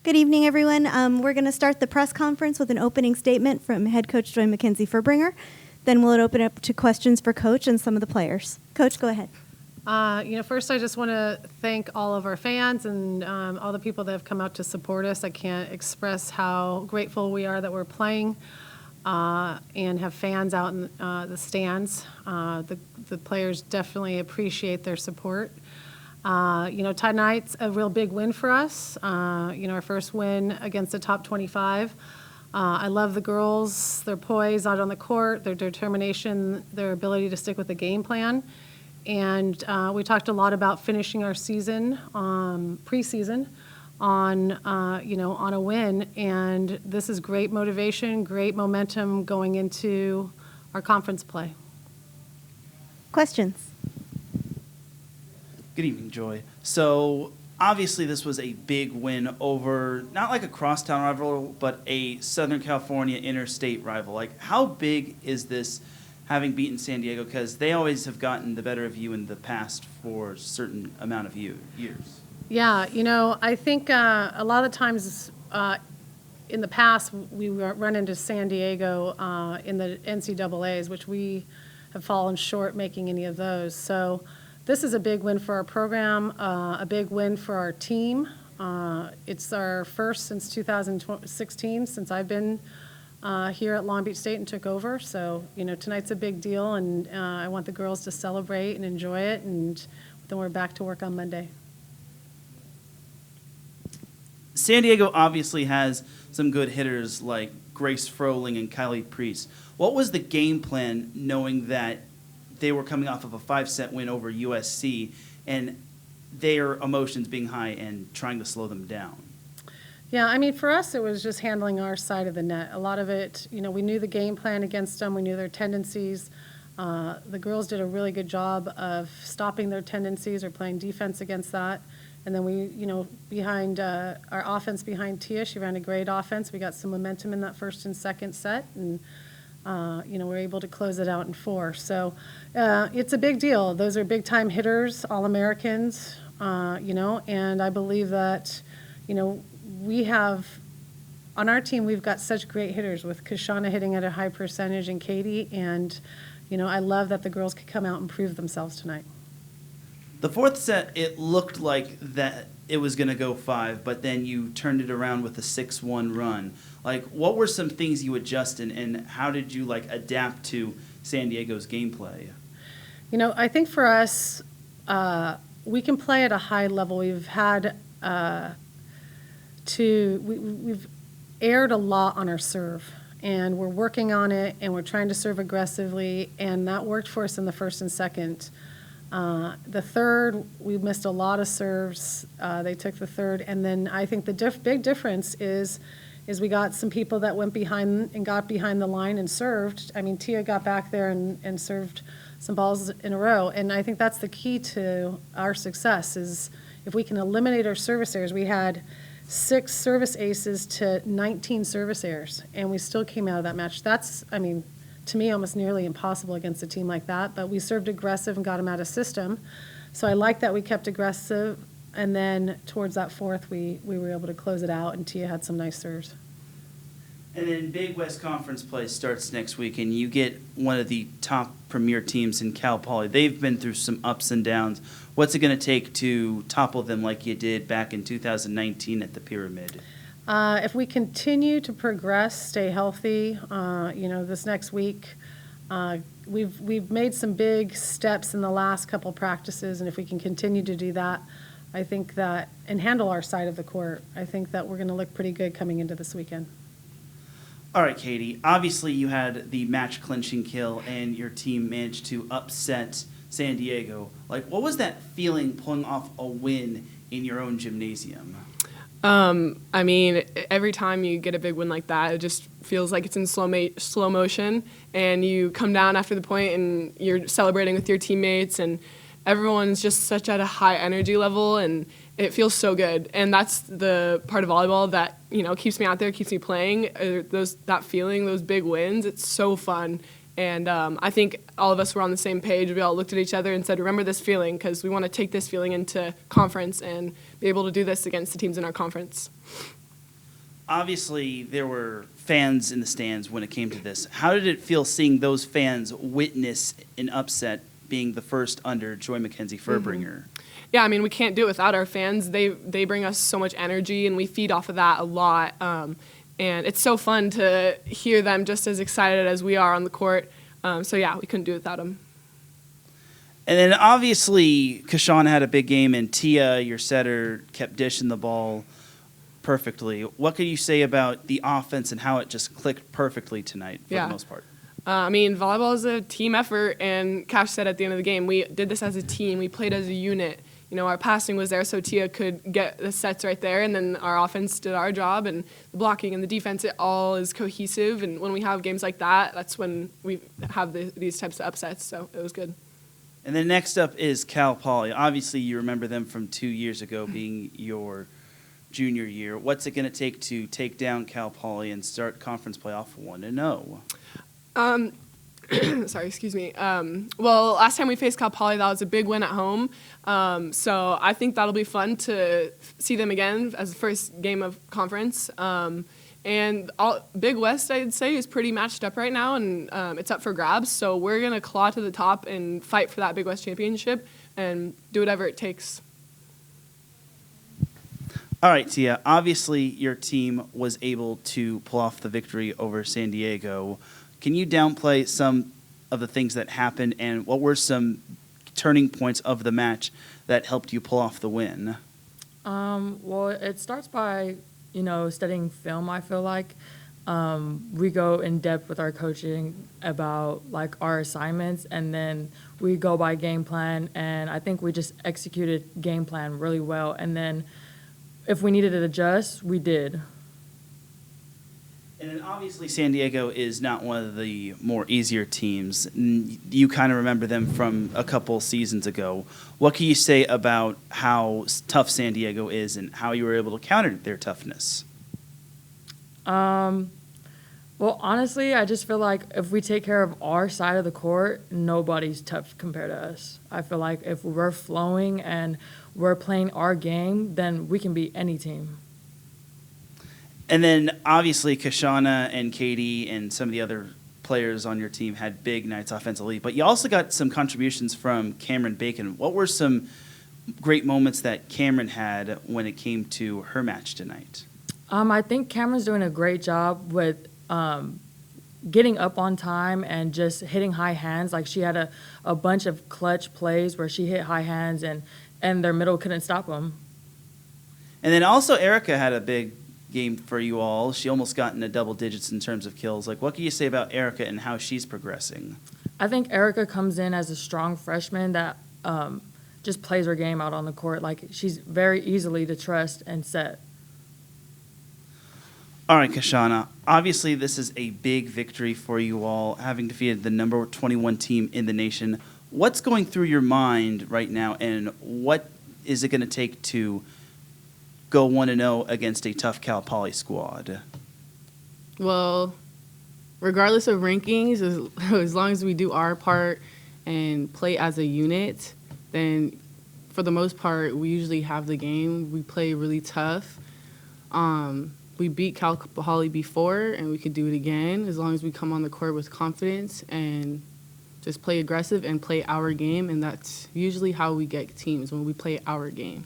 Good evening, everyone. We're going to start the press conference with an opening statement from head coach Joy McKenzie-Furbringer. Then we'll open up to questions for Coach and some of the players. Coach, go ahead. First I just want to thank all of our fans and all the people that have come out to support us. I can't express how grateful we are that we're playing and have fans out in the stands. The players definitely appreciate their support. Tonight's a real big win for us. Our first win against the top 25. I love the girls, their poise out on the court, their determination, their ability to stick with the game plan. And we talked a lot about finishing our season, preseason, on a win. And this is great motivation, great momentum going into our conference play. Questions? Good evening, Joy. So obviously this was a big win over not like a crosstown rival, but a Southern California interstate rival. Like, how big is this having beaten San Diego? Because they always have gotten the better of you in the past for a certain amount of years. Yeah, I think a lot of times in the past we run into San Diego in the NCAAs, which we have fallen short making any of those. So this is a big win for our program, a big win for our team. It's our first since 2016, since I've been here at Long Beach State and took over. So, tonight's a big deal, and I want the girls to celebrate and enjoy it, and then we're back to work on Monday. San Diego obviously has some good hitters like Grace Froling and Kylie Priest. What was the game plan knowing that they were coming off of a 5-set win over USC and their emotions being high and trying to slow them down? Yeah, for us, it was just handling our side of the net. A lot of it, we knew the game plan against them. We knew their tendencies. The girls did a really good job of stopping their tendencies or playing defense against that. And then we, behind our offense behind Tia, she ran a great offense. We got some momentum in that first and second set, and we're able to close it out in 4. So it's a big deal. Those are big-time hitters, All-Americans, and I believe that, we have, on our team, we've got such great hitters with Kashana hitting at a high percentage and Katie, and, I love that the girls could come out and prove themselves tonight. The 4th set, it looked like that it was going to go 5, but then you turned it around with a 6-1 run. Like, what were some things you adjusted, and how did you, adapt to San Diego's gameplay? I think for us, we can play at a high level. We've had we've erred a lot on our serve, and we're working on it, and we're trying to serve aggressively, and that worked for us in the first and second. The third, we missed a lot of serves. They took the third, and then I think the big difference is we got some people that went behind and got behind the line and served. Tia got back there and served some balls in a row, and I think that's the key to our success is if we can eliminate our service errors. We had 6 service aces to 19 service errors, and we still came out of that match. That's, to me, almost nearly impossible against a team like that, but we served aggressive and got them out of system. So I like that we kept aggressive, and then towards that 4th, we were able to close it out, and Tia had some nice serves. And then Big West Conference play starts next week, and you get one of the top premier teams in Cal Poly. They've been through some ups and downs. What's it going to take to topple them like you did back in 2019 at the Pyramid? If we continue to progress, stay healthy, this next week, we've made some big steps in the last couple practices, and if we can continue to do that, I think that, and handle our side of the court, I think that we're going to look pretty good coming into this weekend. All right, Katie, obviously you had the match-clinching kill, and your team managed to upset San Diego. What was that feeling pulling off a win in your own gymnasium? Every time you get a big win like that, it just feels like it's in slow motion, and you come down after the point and you're celebrating with your teammates, and everyone's just such at a high energy level, and it feels so good. And that's the part of volleyball that, keeps me out there, keeps me playing. That feeling, those big wins, it's so fun. And I think all of us were on the same page. We all looked at each other and said, remember this feeling, because we want to take this feeling into conference and be able to do this against the teams in our conference. obviously there were fans in the stands when it came to this. How did it feel seeing those fans witness an upset being the first under Joy Mackenzie Furbringer? Yeah, I mean, we can't do it without our fans. They bring us so much energy, and we feed off of that a lot. And it's so fun to hear them just as excited as we are on the court. So, yeah, we couldn't do it without them. And then obviously Kashana had a big game, and Tia, your setter, kept dishing the ball perfectly. What could you say about the offense and how it just clicked perfectly tonight for the most part? I mean, volleyball is a team effort, and Cash said at the end of the game, we did this as a team. We played as a unit. You know, our passing was there so Tia could get the sets right there, and then our offense did our job, and the blocking and the defense, it all is cohesive. And when we have games like that, that's when we have these types of upsets, so it was good. And then next up is Cal Poly. Obviously, you remember them from 2 years ago being your junior year. What's it going to take down Cal Poly and start conference playoff 1-0? Sorry, excuse me. Well, last time we faced Cal Poly, that was a big win at home. So I think that'll be fun to see them again as the first game of conference. And Big West, I'd say, is pretty matched up right now, and it's up for grabs. So we're going to claw to the top and fight for that Big West championship and do whatever it takes. All right, Tia. Obviously, your team was able to pull off the victory over San Diego. Can you downplay some of the things that happened, and what were some turning points of the match that helped you pull off the win? Well, it starts by, studying film, I feel like. We go in depth with our coaching about, our assignments, and then we go by game plan, and I think we just executed game plan really well. And then if we needed to adjust, we did. And then obviously San Diego is not one of the more easier teams. You kind of remember them from a couple seasons ago. What can you say about how tough San Diego is and how you were able to counter their toughness? Well, honestly, I just feel like if we take care of our side of the court, nobody's tough compared to us. I feel like if we're flowing and we're playing our game, then we can beat any team. And then, obviously, Kashana and Katie and some of the other players on your team had big nights offensively, but you also got some contributions from Cameron Bacon. What were some great moments that Cameron had when it came to her match tonight? I think Cameron's doing a great job with getting up on time and just hitting high hands. Like, she had a bunch of clutch plays where she hit high hands and their middle couldn't stop them. And then also Erica had a big game for you all. She almost got into double digits in terms of kills. What can you say about Erica and how she's progressing? I think Erica comes in as a strong freshman that just plays her game out on the court. She's very easily to trust and set. All right, Kashana. Obviously, this is a big victory for you all, having defeated the number 21 team in the nation. What's going through your mind right now, and what is it going to take to go 1-0 against a tough Cal Poly squad? Well, regardless of rankings, as long as we do our part and play as a unit, then for the most part, we usually have the game. We play really tough. We beat Cal Poly before, and we could do it again as long as we come on the court with confidence and just play aggressive and play our game, and that's usually how we get teams, when we play our game.